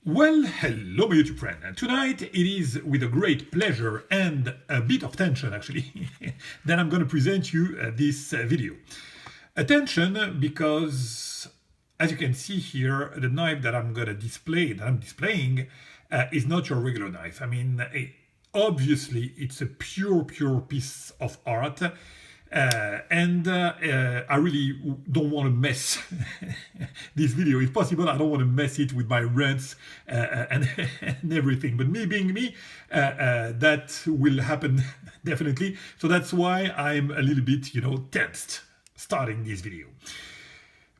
Well, hello my YouTube friend, and tonight it is with a great pleasure and a bit of tension actually that I'm going to present you this video. Attention because as you can see here, the knife that I'm going to display, that I'm displaying is not your regular knife. Obviously it's a pure piece of art. I really don't want to mess this video. If possible, I don't want to mess it with my rants and everything. But me being me, that will happen definitely. So that's why I'm a little bit, tensed starting this video.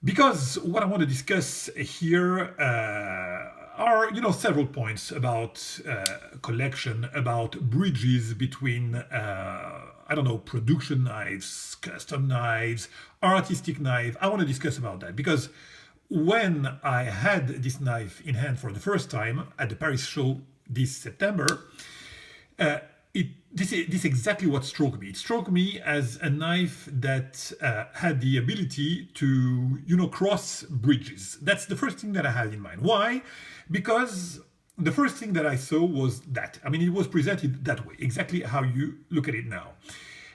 Because what I want to discuss here are, several points about collection, about bridges between production knives, custom knives, artistic knives. I want to discuss about that because when I had this knife in hand for the first time at the Paris show this September, this is exactly what struck me. It struck me as a knife that had the ability to, cross bridges. That's the first thing that I had in mind. Why? Because the first thing that I saw was that. It was presented that way, exactly how you look at it now.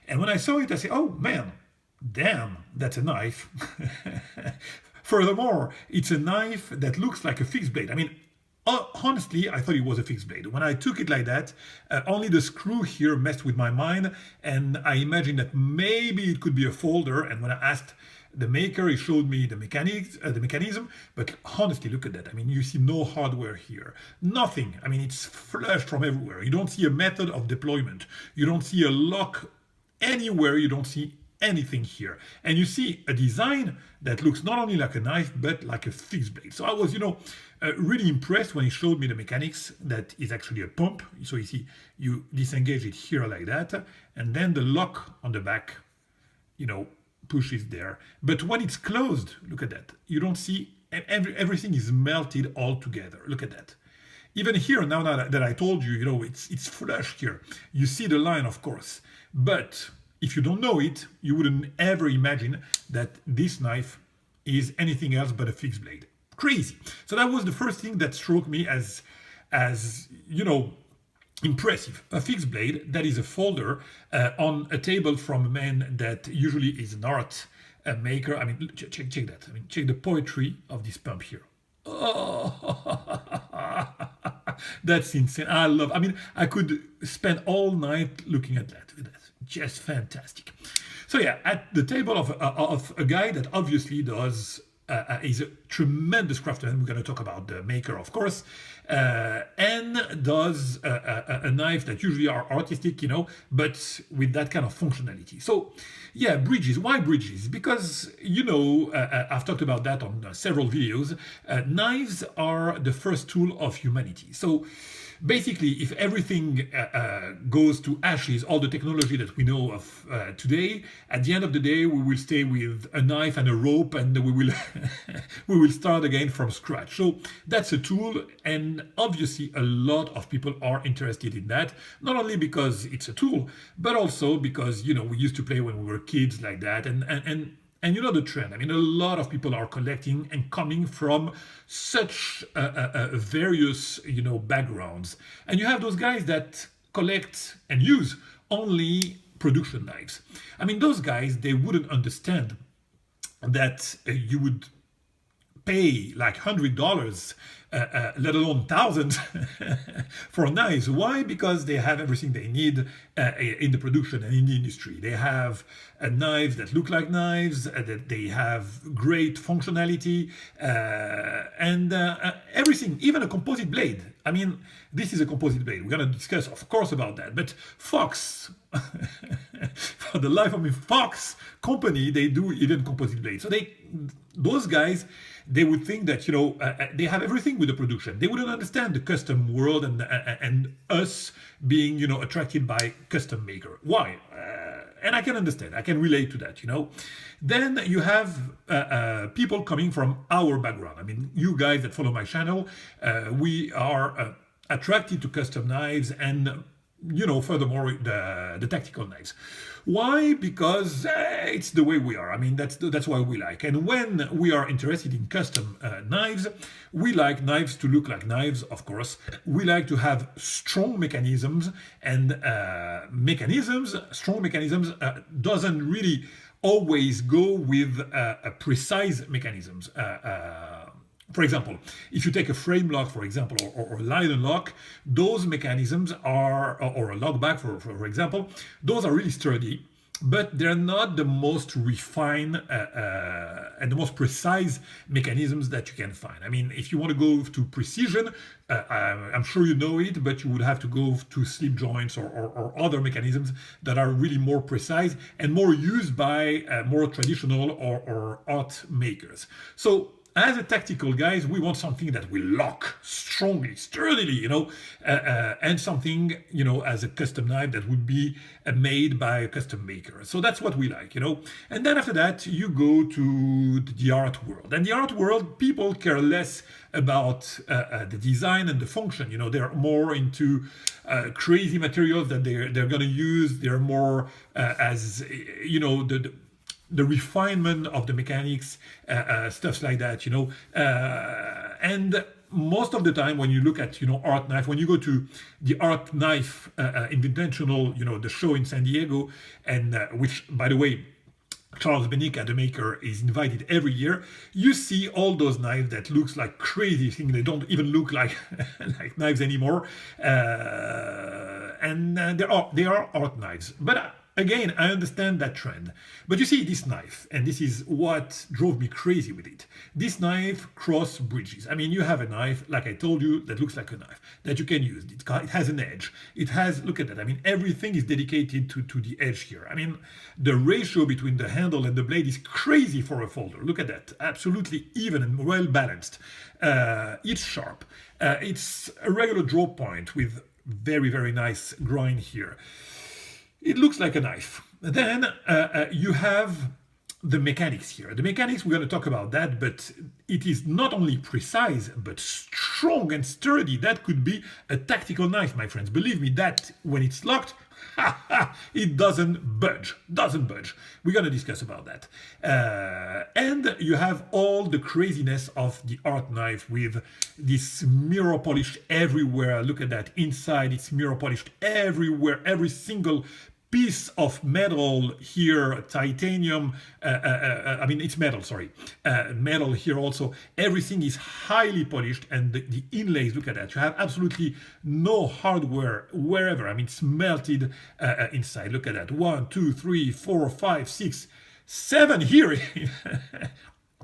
And when I saw it, I said, oh man, damn, that's a knife. Furthermore, it's a knife that looks like a fixed blade. Honestly, I thought it was a fixed blade. When I took it like that, only the screw here messed with my mind, and I imagined that maybe it could be a folder. And when I asked the maker, he showed me the mechanism, but honestly, look at that. You see no hardware here, nothing. It's flushed from everywhere. You don't see a method of deployment. You don't see a lock anywhere. You don't see anything here. And you see a design that looks not only like a knife, but like a fixed blade. So I was, really impressed when he showed me the mechanics that is actually a pump. So you see, you disengage it here like that, and then the lock on the back, pushes there. But when it's closed, look at that. You don't see, everything is melted all together. Look at that. Even here, now that I told you, it's flushed here. You see the line, of course. But if you don't know it, you wouldn't ever imagine that this knife is anything else but a fixed blade. Crazy. So that was the first thing that struck me as impressive. A fixed blade that is a folder on a table from a man that usually is an art maker. Check that. Check the poetry of this pump here. Oh, that's insane. I could spend all night looking at that. That's just fantastic. So yeah, at the table of a guy that obviously is a tremendous craftsman. We're going to talk about the maker, of course, and does a knife that usually are artistic, but with that kind of functionality. So yeah, bridges. Why bridges? Because, I've talked about that on several videos. Knives are the first tool of humanity. So basically, if everything goes to ashes, all the technology that we know of today, at the end of the day, we will stay with a knife and a rope, and we will we will start again from scratch. So that's a tool, and obviously a lot of people are interested in that, not only because it's a tool, but also because, we used to play when we were kids like that, and you know the trend. A lot of people are collecting and coming from such various, backgrounds. And you have those guys that collect and use only production knives. Those guys, they wouldn't understand that you would pay like $100, let alone thousands, for knives. Why? Because they have everything they need in the production and in the industry. They have knives that look like knives, that they have great functionality, and everything, even a composite blade. This is a composite blade. We're going to discuss, of course, about that. But Fox, for the life of me, Fox company, they do even composite blades. So those guys, they would think that, they have everything with the production. They wouldn't understand the custom world and us being, attracted by custom maker. Why? And I can understand. I can relate to that, Then you have people coming from our background. You guys that follow my channel, we are attracted to custom knives, and furthermore, the tactical knives. Why? Because it's the way we are. I mean, that's why we like. And when we are interested in custom knives, we like knives to look like knives, of course. We like to have strong mechanisms, and strong mechanisms doesn't really always go with precise mechanisms. For example, if you take a frame lock, for example, or a line lock, those mechanisms are, or a lock back, for example, those are really sturdy, but they're not the most refined and the most precise mechanisms that you can find. I mean, if you want to go to precision, I'm sure you know it, but you would have to go to slip joints or other mechanisms that are really more precise and more used by more traditional or art makers. So as a tactical guys, we want something that will lock strongly, sturdily, and something, as a custom knife that would be made by a custom maker. So that's what we like, And then after that, you go to the art world. And the art world, people care less about the design and the function. They're more into crazy materials that they're going to use. They're more as, the refinement of the mechanics, stuff like that, and most of the time when you look at, art knife, when you go to the art knife invitational, the show in San Diego, and which, by the way, Charles Bennica, the maker, is invited every year. You see all those knives that looks like crazy things. They don't even look like like knives anymore, and they are art knives, but. Again, I understand that trend. But you see, this knife, and this is what drove me crazy with it. This knife cross bridges. I mean, you have a knife, like I told you, that looks like a knife, that you can use. It has an edge. It has, look at that. I mean, everything is dedicated to the edge here. I mean, the ratio between the handle and the blade is crazy for a folder. Look at that. Absolutely even and well balanced. It's sharp. It's a regular draw point with very, very nice grind here. It looks like a knife. Then you have the mechanics here. The mechanics, we're going to talk about that, but it is not only precise, but strong and sturdy. That could be a tactical knife, my friends. Believe me, that when it's locked, it doesn't budge. We're going to discuss about that. And you have all the craziness of the art knife with this mirror polish everywhere. Look at that. Inside, it's mirror polished everywhere. Every single piece of metal here, titanium, I mean, it's metal, sorry. Metal here also. Everything is highly polished, and the inlays, look at that. You have absolutely no hardware wherever. I mean, it's melted inside. Look at that. 1, 2, 3, 4, 5, 6, 7 here.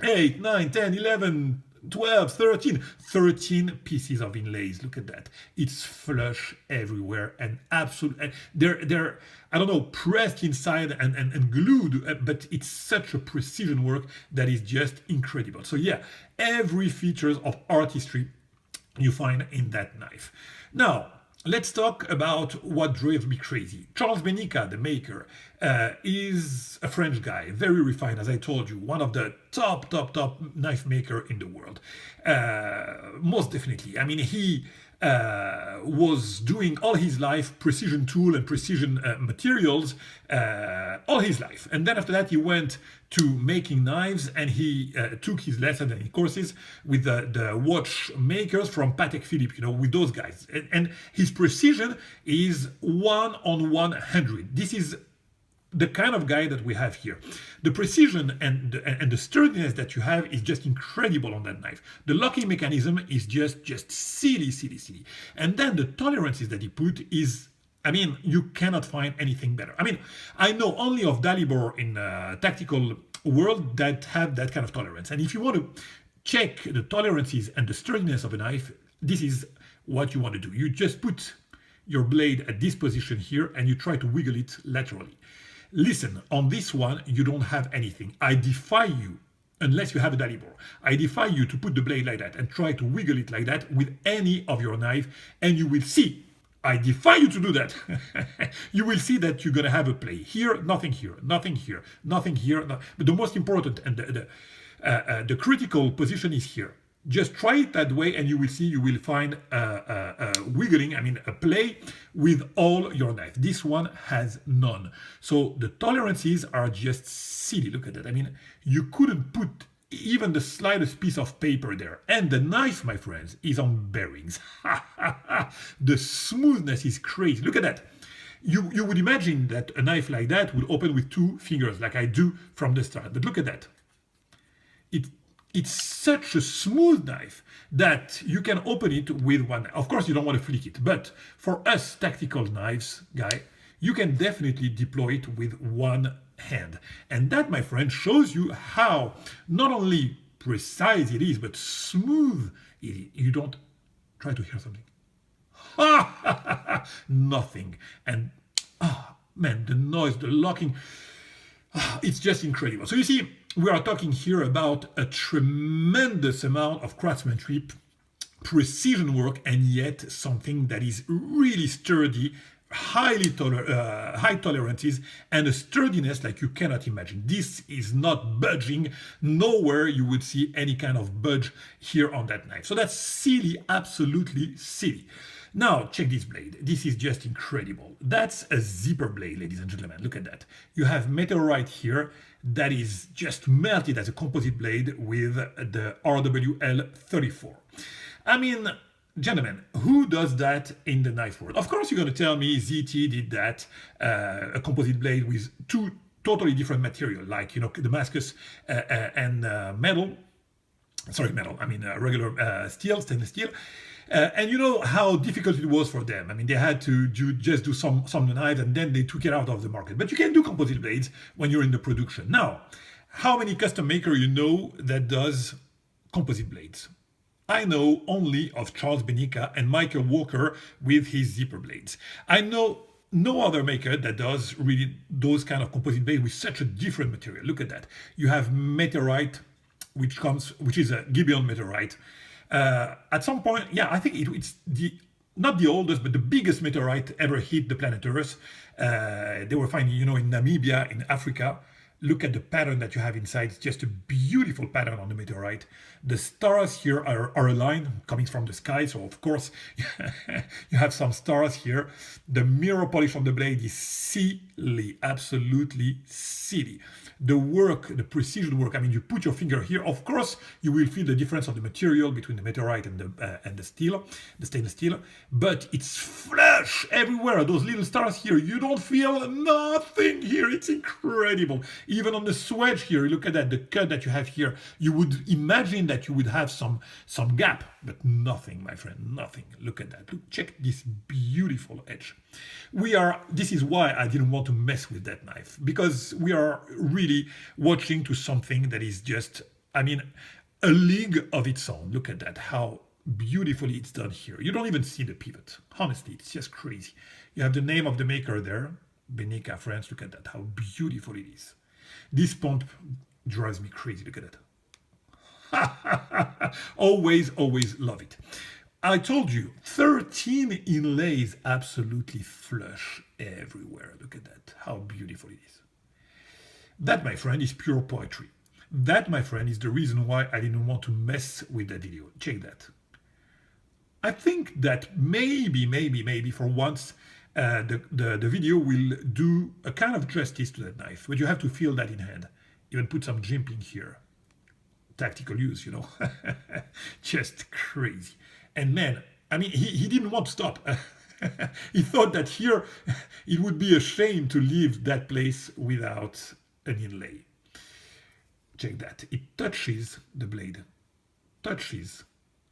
8, 9, 10, 11, 12, 13 pieces of inlays. Look at that. It's flush everywhere and absolute. They're I don't know, pressed inside and glued, but it's such a precision work that is just incredible. So yeah, every features of artistry you find in that knife. Now, let's talk about what drives me crazy. Charles Bennica, the maker, is a French guy, very refined, as I told you, one of the top knife maker in the world. Most definitely. I mean, he was doing all his life precision tool and precision materials all his life, and then after that he went to making knives, and he took his lessons and courses with the watch makers from Patek Philippe, with those guys, and his precision is 1 on 100. This is the kind of guy that we have here. The precision and the sturdiness that you have is just incredible on that knife. The locking mechanism is just silly. And then the tolerances that he put is, I mean, you cannot find anything better. I mean, I know only of Dalibor in tactical world that have that kind of tolerance. And if you want to check the tolerances and the sturdiness of a knife, this is what you want to do. You just put your blade at this position here and you try to wiggle it laterally. Listen, on this one, you don't have anything. I defy you, unless you have a Dalibor, I defy you to put the blade like that and try to wiggle it like that with any of your knife, and you will see. I defy you to do that. You will see that you're going to have a play. Here, nothing here, nothing here, nothing here. But the most important and the critical position is here. Just try it that way and you will see, you will find wiggling, I mean, a play with all your knife. This one has none. So the tolerances are just silly. Look at that. I mean, you couldn't put even the slightest piece of paper there. And the knife, my friends, is on bearings. The smoothness is crazy. Look at that. You would imagine that a knife like that would open with 2 fingers, like I do from the start. But look at that. It's such a smooth knife that you can open it with one. Of course, you don't want to flick it, but for us tactical knives, guy, you can definitely deploy it with one hand. And that, my friend, shows you how not only precise it is, but smooth it is. You don't try to hear something. Nothing. And man, the noise, the locking, it's just incredible. So you see, we are talking here about a tremendous amount of craftsmanship, precision work, and yet something that is really sturdy, high tolerances, and a sturdiness like you cannot imagine. This is not budging. Nowhere you would see any kind of budge here on that knife. So that's silly, absolutely silly. Now, check this blade. This is just incredible. That's a zipper blade, ladies and gentlemen. Look at that. You have meteorite here that is just melted as a composite blade with the RWL34. I mean, gentlemen, who does that in the knife world? Of course, you're going to tell me ZT did that, a composite blade with 2 totally different material, like, you know, Damascus and metal. Sorry, metal. I mean, regular steel, stainless steel. And you know how difficult it was for them. I mean, they had to just do some knives and then they took it out of the market. But you can do composite blades when you're in the production. Now, how many custom maker you know that does composite blades? I know only of Charles Bennica and Michael Walker with his zipper blades. I know no other maker that does really those kind of composite blades with such a different material. Look at that. You have meteorite, which is a Gibeon meteorite. At some point, yeah, I think it's not the oldest, but the biggest meteorite ever hit the planet Earth. They were finding, you know, in Namibia, in Africa. Look at the pattern that you have inside. It's just a beautiful pattern on the meteorite. The stars here are aligned, coming from the sky. So, of course, you have some stars here. The mirror polish on the blade is silly, absolutely silly. The work, the precision work, I mean, you put your finger here. Of course, you will feel the difference of the material between the meteorite and the steel, the stainless steel. But it's flush everywhere. Those little stars here, you don't feel nothing here. It's incredible. Even on the swedge here, look at that, the cut that you have here. You would imagine that you would have some gap, but nothing, my friend, nothing. Look at that. Look, check this beautiful edge. This is why I didn't want to mess with that knife, because we are really watching to something that is just, I mean, a league of its own. Look at that, how beautifully it's done here. You don't even see the pivot. Honestly, it's just crazy. You have the name of the maker there, Bennica, France. Look at that, how beautiful it is. This pump drives me crazy. Look at that. Always love it. I told you, 13 inlays, absolutely flush everywhere. Look at that, how beautiful it is. That, my friend, is pure poetry. That, my friend, is the reason why I didn't want to mess with that video. Check that. I think that maybe for once, the video will do a kind of justice to that knife, but you have to feel that in hand. Even put some jimping here. Tactical use, you know. Just crazy. And man, I mean, he didn't want to stop. He thought that here it would be a shame to leave that place without an inlay. Check that. It touches the blade. Touches.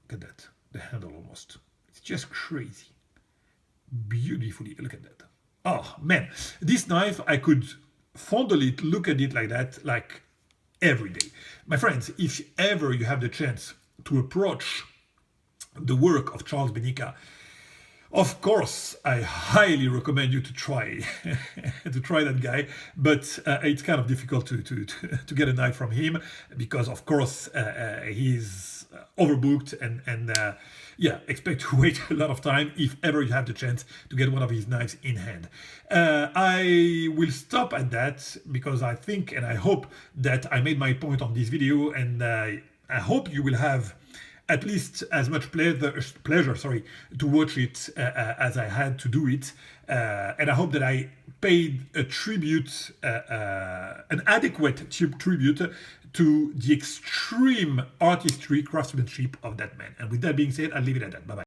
Look at that. The handle almost. It's just crazy. Beautifully. Look at that. Oh, man. This knife, I could fondle it, look at it like that, like every day. My friends, if ever you have the chance to approach the work of Charles Bennica, of course, I highly recommend you to try that guy, but it's kind of difficult to get a knife from him because, of course, he's overbooked and yeah, expect to wait a lot of time if ever you have the chance to get one of his knives in hand. I will stop at that because I think and I hope that I made my point on this video, and I hope you will have at least as much pleasure, to watch it as I had to do it. And I hope that I paid a tribute, an adequate tribute to the extreme artistry, craftsmanship of that man. And with that being said, I'll leave it at that. Bye bye.